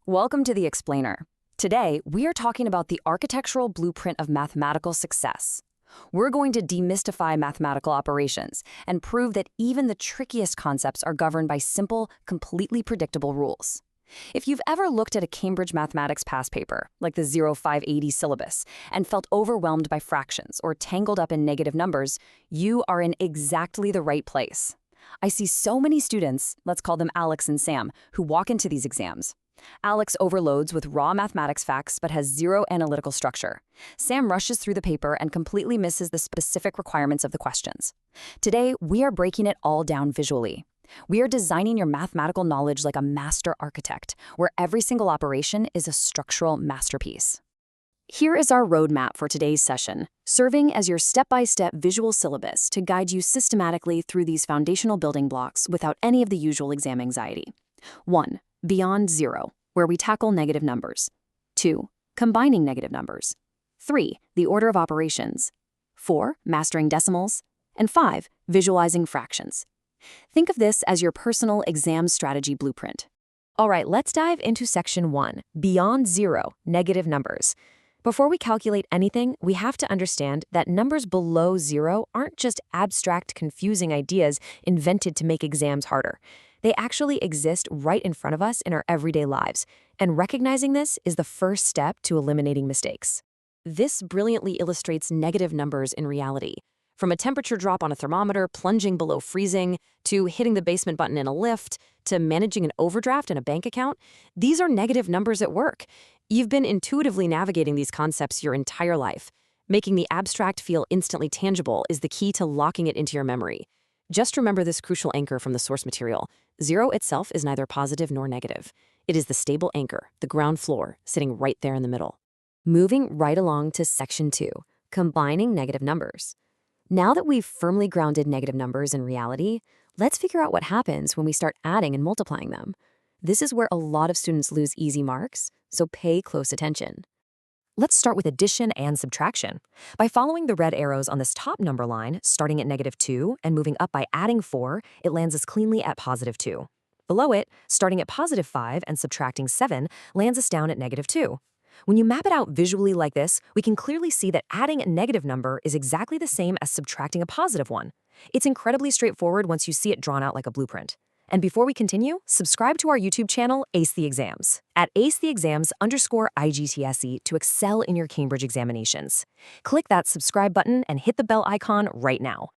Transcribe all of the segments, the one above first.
Welcome to The Explainer. Today, we are talking about the architectural blueprint of mathematical success. We're going to demystify mathematical operations and prove that even the trickiest concepts are governed by simple, completely predictable rules. If you've ever looked at a Cambridge Mathematics past paper, like the 0580 syllabus, and felt overwhelmed by fractions or tangled up in negative numbers, you are in exactly the right place. I see so many students, let's call them Alex and Sam, who walk into these exams. Alex overloads with raw mathematics facts but has zero analytical structure. Sam rushes through the paper and completely misses the specific requirements of the questions. Today, we are breaking it all down visually. We are designing your mathematical knowledge like a master architect, where every single operation is a structural masterpiece. Here is our roadmap for today's session, serving as your step-by-step visual syllabus to guide you systematically through these foundational building blocks without any of the usual exam anxiety. 1. Beyond zero, where we tackle negative numbers. 2. Combining negative numbers. 3. The order of operations. 4. Mastering decimals. And 5. Visualizing fractions. Think of this as your personal exam strategy blueprint. All right, let's dive into section 1, beyond zero, negative numbers. Before we calculate anything, we have to understand that numbers below zero aren't just abstract, confusing ideas invented to make exams harder. They actually exist right in front of us in our everyday lives, and recognizing this is the first step to eliminating mistakes. This brilliantly illustrates negative numbers in reality. From a temperature drop on a thermometer plunging below freezing, to hitting the basement button in a lift, to managing an overdraft in a bank account, these are negative numbers at work. You've been intuitively navigating these concepts your entire life. Making the abstract feel instantly tangible is the key to locking it into your memory. Just remember this crucial anchor from the source material. Zero itself is neither positive nor negative. It is the stable anchor, the ground floor, sitting right there in the middle. Moving right along to section 2, combining negative numbers. Now that we've firmly grounded negative numbers in reality, let's figure out what happens when we start adding and multiplying them. This is where a lot of students lose easy marks, so pay close attention. Let's start with addition and subtraction. By following the red arrows on this top number line, starting at -2 and moving up by adding 4, it lands us cleanly at +2. Below it, starting at +5 and subtracting 7, lands us down at -2. When you map it out visually like this, we can clearly see that adding a negative number is exactly the same as subtracting a positive one. It's incredibly straightforward once you see it drawn out like a blueprint. And before we continue, subscribe to our YouTube channel, Ace the Exams, at acetheexams_IGCSE to excel in your Cambridge examinations. Click that subscribe button and hit the bell icon right now.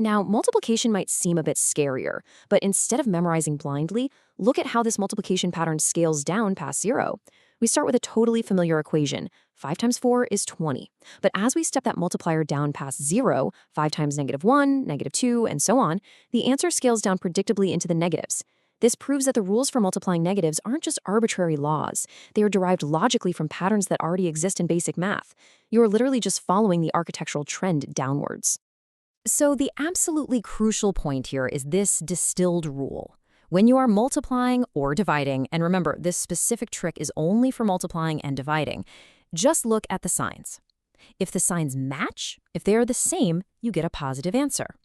Now, multiplication might seem a bit scarier, but instead of memorizing blindly, look at how this multiplication pattern scales down past zero. We start with a totally familiar equation. 5 times 4 is 20. But as we step that multiplier down past 0, 5 times -1, -2, and so on, the answer scales down predictably into the negatives. This proves that the rules for multiplying negatives aren't just arbitrary laws. They are derived logically from patterns that already exist in basic math. You are literally just following the architectural trend downwards. So the absolutely crucial point here is this distilled rule. When you are multiplying or dividing, and remember, this specific trick is only for multiplying and dividing, just look at the signs. If the signs match, if they are the same, you get a positive answer.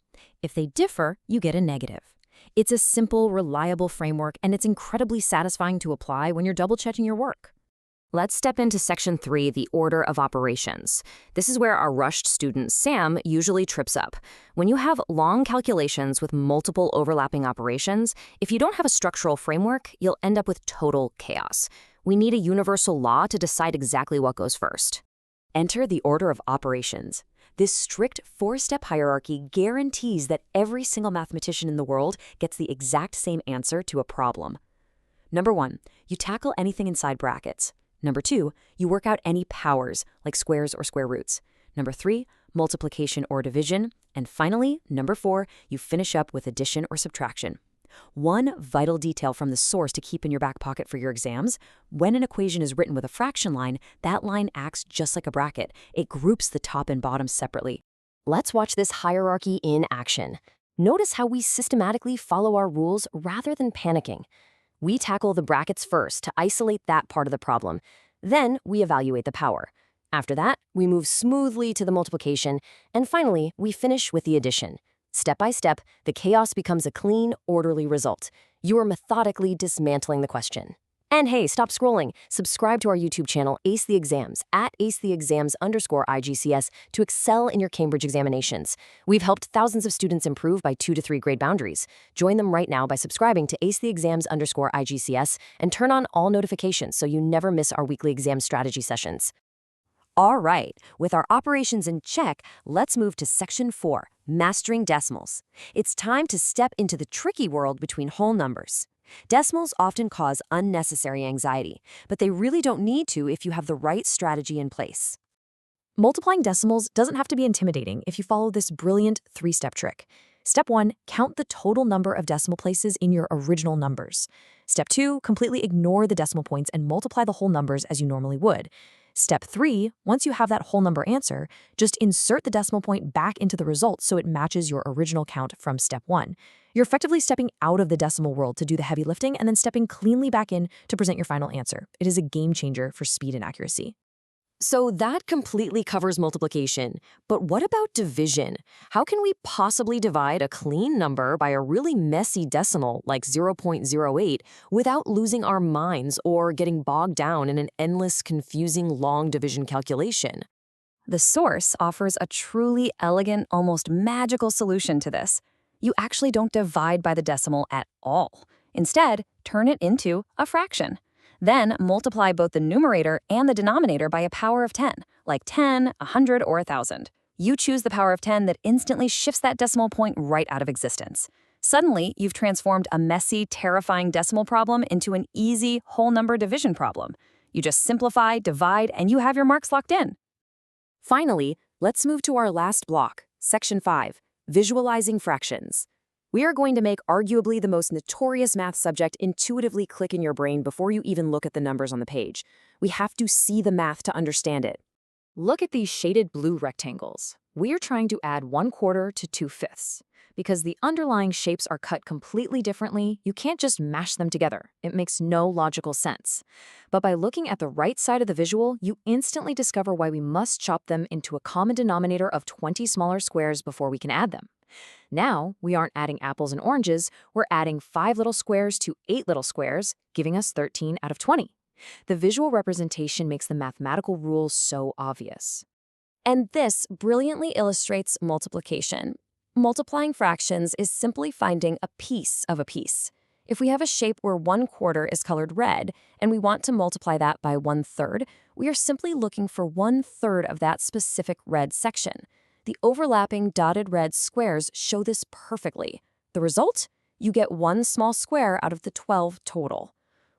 If they differ, you get a negative. It's a simple, reliable framework, and it's incredibly satisfying to apply when you're double-checking your work. Let's step into section 3, the order of operations. This is where our rushed student, Sam, usually trips up. When you have long calculations with multiple overlapping operations, if you don't have a structural framework, you'll end up with total chaos. We need a universal law to decide exactly what goes first. Enter the order of operations. This strict 4-step hierarchy guarantees that every single mathematician in the world gets the exact same answer to a problem. Number 1, you tackle anything inside brackets. Number 2, you work out any powers, like squares or square roots. Number 3, multiplication or division. And finally, number 4, you finish up with addition or subtraction. One vital detail from the source to keep in your back pocket for your exams: when an equation is written with a fraction line, that line acts just like a bracket. It groups the top and bottom separately. Let's watch this hierarchy in action. Notice how we systematically follow our rules rather than panicking. We tackle the brackets first to isolate that part of the problem. Then we evaluate the power. After that, we move smoothly to the multiplication. And finally, we finish with the addition. Step by step, the chaos becomes a clean, orderly result. You are methodically dismantling the question. And hey, stop scrolling. Subscribe to our YouTube channel, Ace the Exams, at acetheexams_IGCS to excel in your Cambridge examinations. We've helped thousands of students improve by 2 to 3 grade boundaries. Join them right now by subscribing to acetheexams_IGCS and turn on all notifications so you never miss our weekly exam strategy sessions. All right, with our operations in check, let's move to Section 4, Mastering Decimals. It's time to step into the tricky world between whole numbers. Decimals often cause unnecessary anxiety, but they really don't need to if you have the right strategy in place. Multiplying decimals doesn't have to be intimidating if you follow this brilliant 3-step trick. Step 1, count the total number of decimal places in your original numbers. Step 2, completely ignore the decimal points and multiply the whole numbers as you normally would. Step 3, once you have that whole number answer, just insert the decimal point back into the result so it matches your original count from step 1. You're effectively stepping out of the decimal world to do the heavy lifting and then stepping cleanly back in to present your final answer. It is a game changer for speed and accuracy. So that completely covers multiplication. But what about division? How can we possibly divide a clean number by a really messy decimal like 0.08 without losing our minds or getting bogged down in an endless, confusing long division calculation? The source offers a truly elegant, almost magical solution to this. You actually don't divide by the decimal at all. Instead, turn it into a fraction. Then multiply both the numerator and the denominator by a power of 10, like 10, 100, or 1,000. You choose the power of 10 that instantly shifts that decimal point right out of existence. Suddenly, you've transformed a messy, terrifying decimal problem into an easy whole number division problem. You just simplify, divide, and you have your marks locked in. Finally, let's move to our last block, Section 5, Visualizing Fractions. We are going to make arguably the most notorious math subject intuitively click in your brain before you even look at the numbers on the page. We have to see the math to understand it. Look at these shaded blue rectangles. We are trying to add 1/4 to 2/5. Because the underlying shapes are cut completely differently, you can't just mash them together. It makes no logical sense. But by looking at the right side of the visual, you instantly discover why we must chop them into a common denominator of 20 smaller squares before we can add them. Now, we aren't adding apples and oranges, we're adding 5 little squares to 8 little squares, giving us 13 out of 20. The visual representation makes the mathematical rules so obvious. And this brilliantly illustrates multiplication. Multiplying fractions is simply finding a piece of a piece. If we have a shape where 1/4 is colored red, and we want to multiply that by 1/3, we are simply looking for 1/3 of that specific red section. The overlapping dotted red squares show this perfectly. The result? You get one small square out of the 12 total.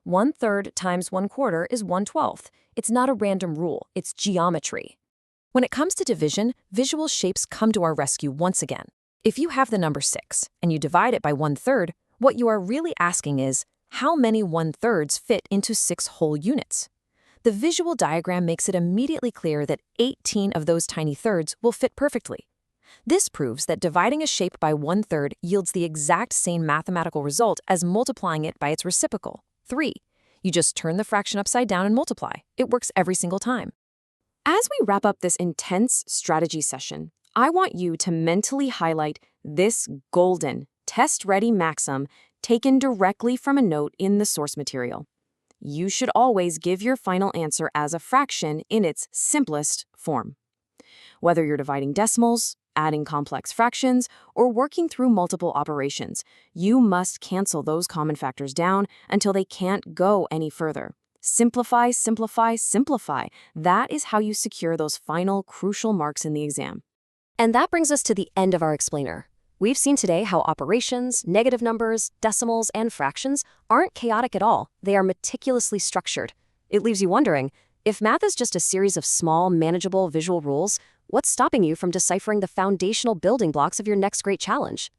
1/3 times 1/4 is 1/12. It's not a random rule, it's geometry. When it comes to division, visual shapes come to our rescue once again. If you have the number 6 and you divide it by 1/3, what you are really asking is, how many 1/3s fit into 6 whole units? The visual diagram makes it immediately clear that 18 of those tiny thirds will fit perfectly. This proves that dividing a shape by 1/3 yields the exact same mathematical result as multiplying it by its reciprocal, 3. You just turn the fraction upside down and multiply. It works every single time. As we wrap up this intense strategy session, I want you to mentally highlight this golden, test-ready maxim taken directly from a note in the source material. You should always give your final answer as a fraction in its simplest form. Whether you're dividing decimals, adding complex fractions, or working through multiple operations, you must cancel those common factors down until they can't go any further. Simplify, simplify, simplify. That is how you secure those final crucial marks in the exam. And that brings us to the end of our explainer. We've seen today how operations, negative numbers, decimals, and fractions aren't chaotic at all. They are meticulously structured. It leaves you wondering, if math is just a series of small, manageable visual rules, what's stopping you from deciphering the foundational building blocks of your next great challenge?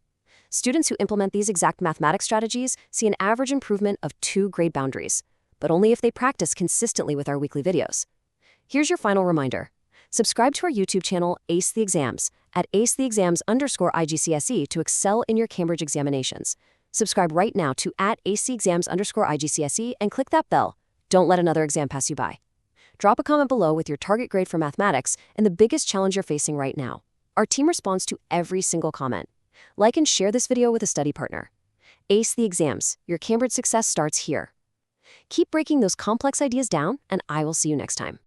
Students who implement these exact mathematics strategies see an average improvement of 2 grade boundaries, but only if they practice consistently with our weekly videos. Here's your final reminder. Subscribe to our YouTube channel, Ace the Exams, at acetheexams_IGCSE to excel in your Cambridge examinations. Subscribe right now to @aceexams_IGCSE and click that bell. Don't let another exam pass you by. Drop a comment below with your target grade for mathematics and the biggest challenge you're facing right now. Our team responds to every single comment. Like and share this video with a study partner. Ace the Exams, your Cambridge success starts here. Keep breaking those complex ideas down, and I will see you next time.